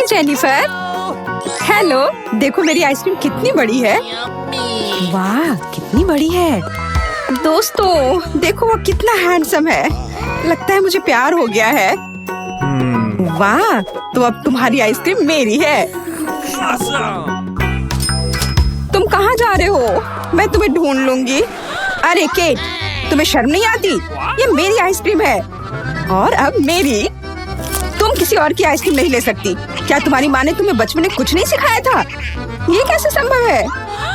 हाय Jennifer. Hello, देखो मेरी ice cream कितनी बड़ी है। वाह, कितनी बड़ी है। दोस्तों देखो वो कितना हैंडसम है। लगता है मुझे प्यार हो गया है। वाह, तो अब तुम्हारी आइसक्रीम मेरी है। तुम कहाँ जा रहे हो? मैं तुम्हें ढूंढ लूंगी। अरे केट, तुम्हें शर्म नहीं आती? ये मेरी आइसक्रीम है और अब मेरी। तुम किसी और की आइसक्रीम नहीं ले सकती। क्या तुम्हारी माँ ने तुम्हें बचपन में कुछ नहीं सिखाया था? ये कैसे संभव है?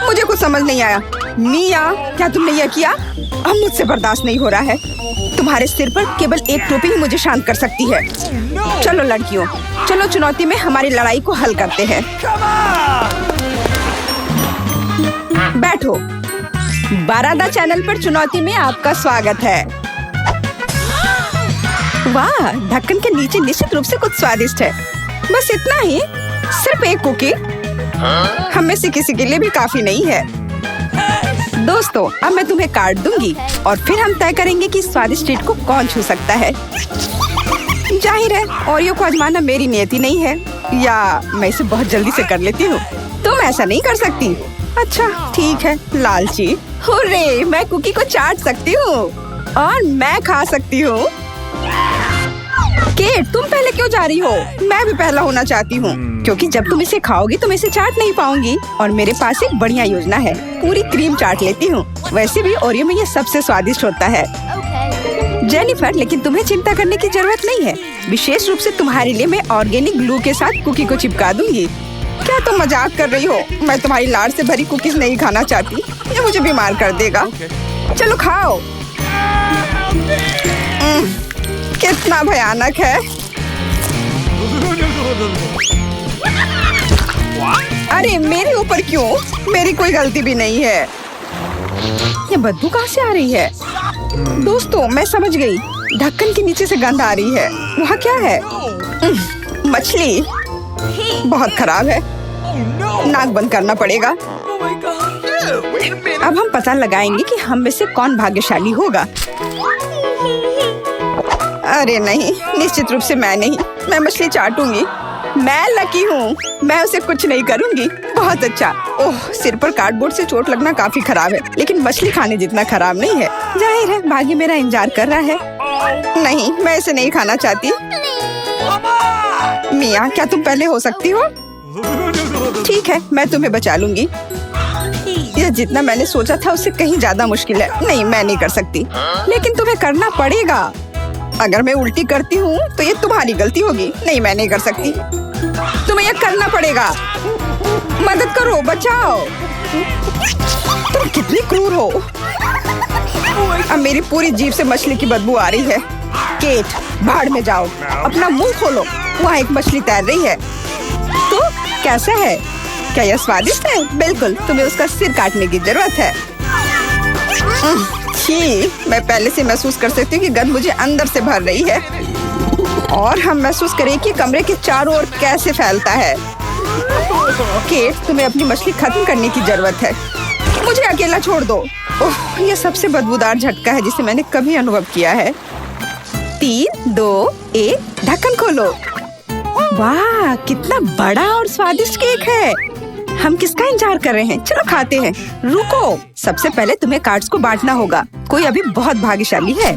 मुझे कुछ समझ नहीं आया। मिया, क्या तुमने यह किया? अब मुझसे बर्दाश्त नहीं हो रहा है। तुम्हारे सिर पर केवल एक टोपी ही मुझे शांत कर सकती है। चलो लड़कियों, चलो चुनौती में हमारी लड़ाई को हल करते हैं। बैठो। बारादा चैनल पर चुनौती में आपका स्वागत है। वाह, ढक्कन के नीचे निश्चित रूप से कुछ स्वादिष्ट है। बस इतना ही? सिर्फ एक कुकी? हम में से किसी के लिए भी काफी नहीं है। दोस्तों, अब मैं तुम्हें कार्ड दूंगी और फिर हम तय करेंगे कि स्वादिष्ट ट्रीट को कौन छू सकता है। जाहिर है ओरियो को आजमाना मेरी नियति नहीं है, या मैं इसे बहुत जल्दी से कर लेती हूँ। तुम ऐसा नहीं कर सकती। अच्छा ठीक है, लालची। हुर्रे, मैं कुकी को चाट सकती हूँ और मैं खा सकती हूँ। केट, तुम पहले क्यों जा रही हो? मैं भी पहला होना चाहती हूँ, क्योंकि जब तुम इसे खाओगी तो मैं इसे चाट नहीं पाऊंगी। और मेरे पास एक बढ़िया योजना है। पूरी क्रीम चाट लेती हूँ। वैसे भी ओरियो में ये सबसे स्वादिष्ट होता है। जेनिफर, लेकिन तुम्हें चिंता करने की जरूरत नहीं है। विशेष रूप से तुम्हारे लिए मैं ऑर्गेनिक ग्लू के साथ कुकी को चिपका दूंगी। क्या तुम मजाक कर रही हो? मैं तुम्हारी लाड़ से भरी कुकीज नहीं खाना चाहती। ये मुझे बीमार कर देगा। चलो खाओ। कितना भयानक है। अरे मेरे ऊपर क्यों? मेरी कोई गलती भी नहीं है। ये बदबू कहाँ से आ रही है? दोस्तों मैं समझ गई। ढक्कन के नीचे से गंध आ रही है। वहाँ क्या है? मछली। बहुत खराब है। नाक बंद करना पड़ेगा। अब हम पता लगाएंगे कि हम में से कौन भाग्यशाली होगा। अरे नहीं, निश्चित रूप से मैं नहीं। मैं मछली चाटूंगी। मैं लकी हूँ। मैं उसे कुछ नहीं करूँगी। बहुत अच्छा। ओह, सिर पर कार्डबोर्ड से चोट लगना काफी खराब है, लेकिन मछली खाने जितना खराब नहीं है। जाहिर है भाग्य मेरा इंतजार कर रहा है। नहीं, मैं इसे नहीं खाना चाहती। मिया, क्या तुम पहले हो सकती हो? ठीक है, मैं तुम्हें बचा लूंगी। यह जितना मैंने सोचा था उससे कहीं ज्यादा मुश्किल है। नहीं, मैं नहीं कर सकती। लेकिन तुम्हें करना पड़ेगा। अगर मैं उल्टी करती हूँ तो ये तुम्हारी गलती होगी। नहीं, मैं नहीं कर सकती। तुम्हें यह करना पड़ेगा। मदद करो, बचाओ। तुम कितनी क्रूर हो। अब मेरी पूरी जीभ से मछली की बदबू आ रही है। केट, भाड़ में जाओ। अपना मुंह खोलो। वहाँ एक मछली तैर रही है। तो कैसा है? क्या यह स्वादिष्ट है? बिल्कुल। तुम्हें उसका सिर काटने की जरूरत है। छी, मैं पहले से महसूस कर सकती हूँ कि गंध मुझे अंदर से भर रही है। और हम महसूस करें कि कमरे के चारों ओर कैसे फैलता है। केट, तुम्हें अपनी मछली खत्म करने की जरूरत है। मुझे अकेला छोड़ दो। ओह, यह सबसे बदबूदार झटका है जिसे मैंने कभी अनुभव किया है। 3, 2, 1, ढक्कन खोलो। वाह, कितना बड़ा और स्वादिष्ट केक है। हम किसका इंतजार कर रहे हैं? चलो खाते हैं। रुको, सबसे पहले तुम्हें कार्ड्स को बांटना होगा। कोई अभी बहुत भाग्यशाली है।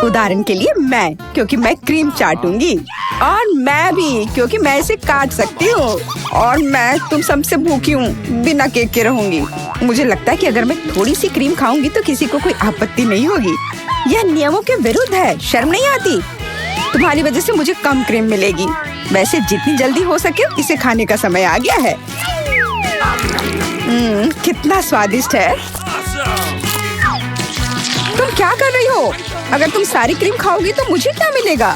उदाहरण के लिए मैं, क्योंकि मैं क्रीम चाटूंगी। और मैं भी, क्योंकि मैं इसे काट सकती हूँ। और मैं तुम सबसे भूखी हूँ, बिना केक के रहूंगी। मुझे लगता है कि अगर मैं थोड़ी सी क्रीम खाऊंगी तो किसी को कोई आपत्ति नहीं होगी। यह नियमों के विरुद्ध है। शर्म नहीं आती? तुम्हारी वजह से मुझे कम क्रीम मिलेगी। वैसे जितनी जल्दी हो सके इसे खाने का समय आ गया है। कितना स्वादिष्ट है। तुम क्या कर रही हो? अगर तुम सारी क्रीम खाओगी तो मुझे क्या मिलेगा?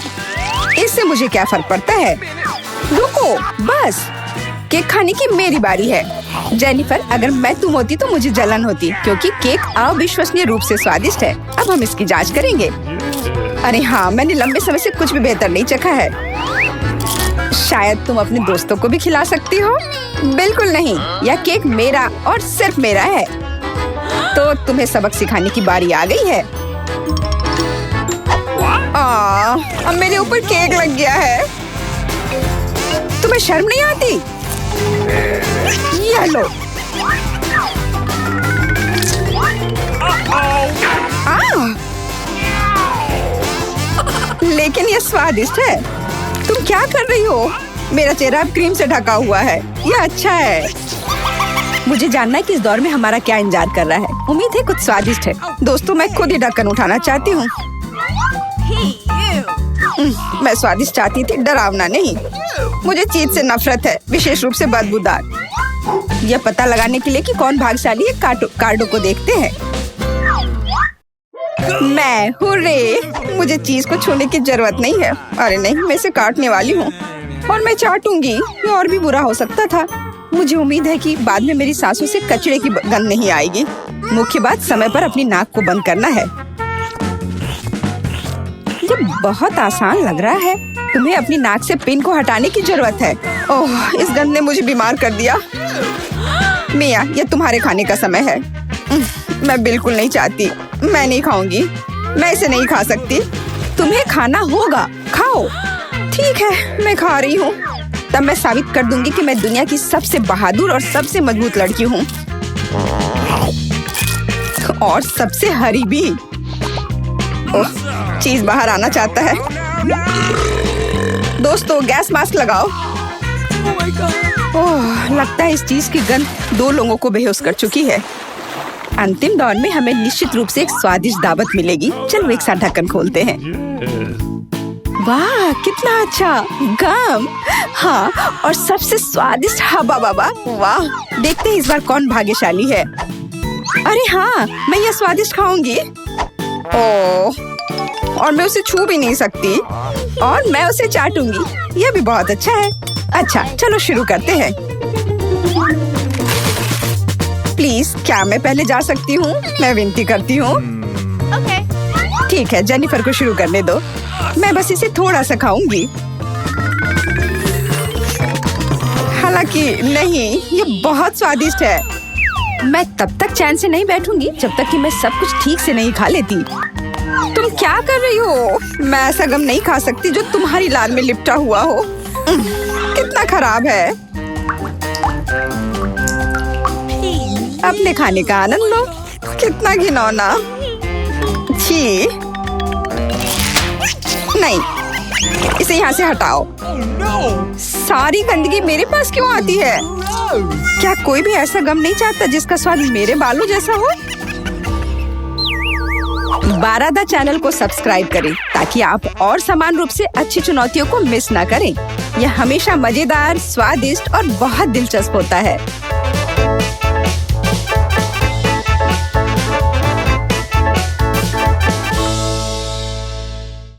इससे मुझे क्या फर्क पड़ता है? रुको, बस। केक खाने की मेरी बारी है। जेनिफर, अगर मैं तुम होती तो मुझे जलन होती, क्योंकि केक अविश्वसनीय रूप से स्वादिष्ट है। अब हम इसकी जांच करेंगे। अरे हाँ, मैंने लंबे समय से कुछ भी बेहतर नहीं चखा है। शायद तुम अपने दोस्तों को भी खिला सकती हो। बिल्कुल नहीं, यह केक मेरा और सिर्फ मेरा है। तो तुम्हें सबक सिखाने की बारी आ गई है। अब मेरे ऊपर केक लग गया है। तुम्हें शर्म नहीं आती? ये लो। लेकिन ये स्वादिष्ट है। तुम क्या कर रही हो? मेरा चेहरा अब क्रीम से ढका हुआ है। ये अच्छा है। मुझे जानना है कि इस दौर में हमारा क्या इंतजार कर रहा है। उम्मीद है कुछ स्वादिष्ट है। दोस्तों, मैं खुद ही ढक्कन उठाना चाहती हूँ। मैं स्वादिष्ट चाहती थी, डरावना नहीं। मुझे चीज से नफरत है, विशेष रूप से बदबूदार। यह पता लगाने के लिए कि कौन भाग्यशाली है, कार्डों को देखते हैं। मैं हुर्रे! मुझे चीज को छूने की जरूरत नहीं है। अरे नहीं, मैं इसे काटने वाली हूँ और मैं चाटूंगी। ये और भी बुरा हो सकता था। मुझे उम्मीद है कि बाद में मेरी सांसों से कचरे की गंध नहीं आएगी। मुख्य बात, समय पर अपनी नाक को बंद करना है। ये बहुत आसान लग रहा है। तुम्हें अपनी नाक से पिन को हटाने की जरूरत है। ओह, इस गंध ने मुझे बीमार कर दिया। मिया, ये तुम्हारे खाने का समय है। मैं बिल्कुल नहीं चाहती। मैं नहीं खाऊंगी। मैं इसे नहीं खा सकती। तुम्हें खाना होगा, खाओ। ठीक है, मैं खा रही हूँ। तब मैं साबित कर दूंगी कि मैं दुनिया की सबसे बहादुर और सबसे मजबूत लड़की हूँ, और सबसे हरी भी। ओह, चीज बाहर आना चाहता है। दोस्तों, गैस मास्क लगाओ। ओह, लगता है इस चीज की गंध 2 लोगों को बेहोश कर चुकी है। अंतिम दौर में हमें निश्चित रूप से एक स्वादिष्ट दावत मिलेगी। चलो एक साथ ढक्कन खोलते हैं। वाह, कितना अच्छा गम। हाँ, और सबसे स्वादिष्ट हवा बाबा। वाह, देखते हैं इस बार कौन भाग्यशाली है। अरे हाँ, मैं ये स्वादिष्ट खाऊंगी। ओह, और मैं उसे छू भी नहीं सकती। और मैं उसे चाटूंगी। यह भी बहुत अच्छा है। अच्छा, चलो शुरू करते हैं। प्लीज, क्या मैं पहले जा सकती हूँ? मैं विनती करती हूँ। ठीक है, जेनिफर को शुरू करने दो। मैं बस इसे थोड़ा सा खाऊंगी। हालांकि नहीं, ये बहुत स्वादिष्ट है। मैं तब तक चैन से नहीं बैठूंगी जब तक कि मैं सब कुछ ठीक से नहीं खा लेती। तुम क्या कर रही हो? मैं ऐसा गम नहीं खा सकती जो तुम्हारी लार में लिपटा हुआ हो। कितना खराब है। अपने खाने का आनंद लो। कितना घिनौना। छी, नहीं, इसे यहाँ से हटाओ। सारी गंदगी मेरे पास क्यों आती है? क्या कोई भी ऐसा गम नहीं चाहता जिसका स्वाद मेरे बालों जैसा हो? बारादा चैनल को सब्सक्राइब करें ताकि आप और समान रूप से अच्छी चुनौतियों को मिस ना करें। यह हमेशा मजेदार, स्वादिष्ट और बहुत दिलचस्प होता है।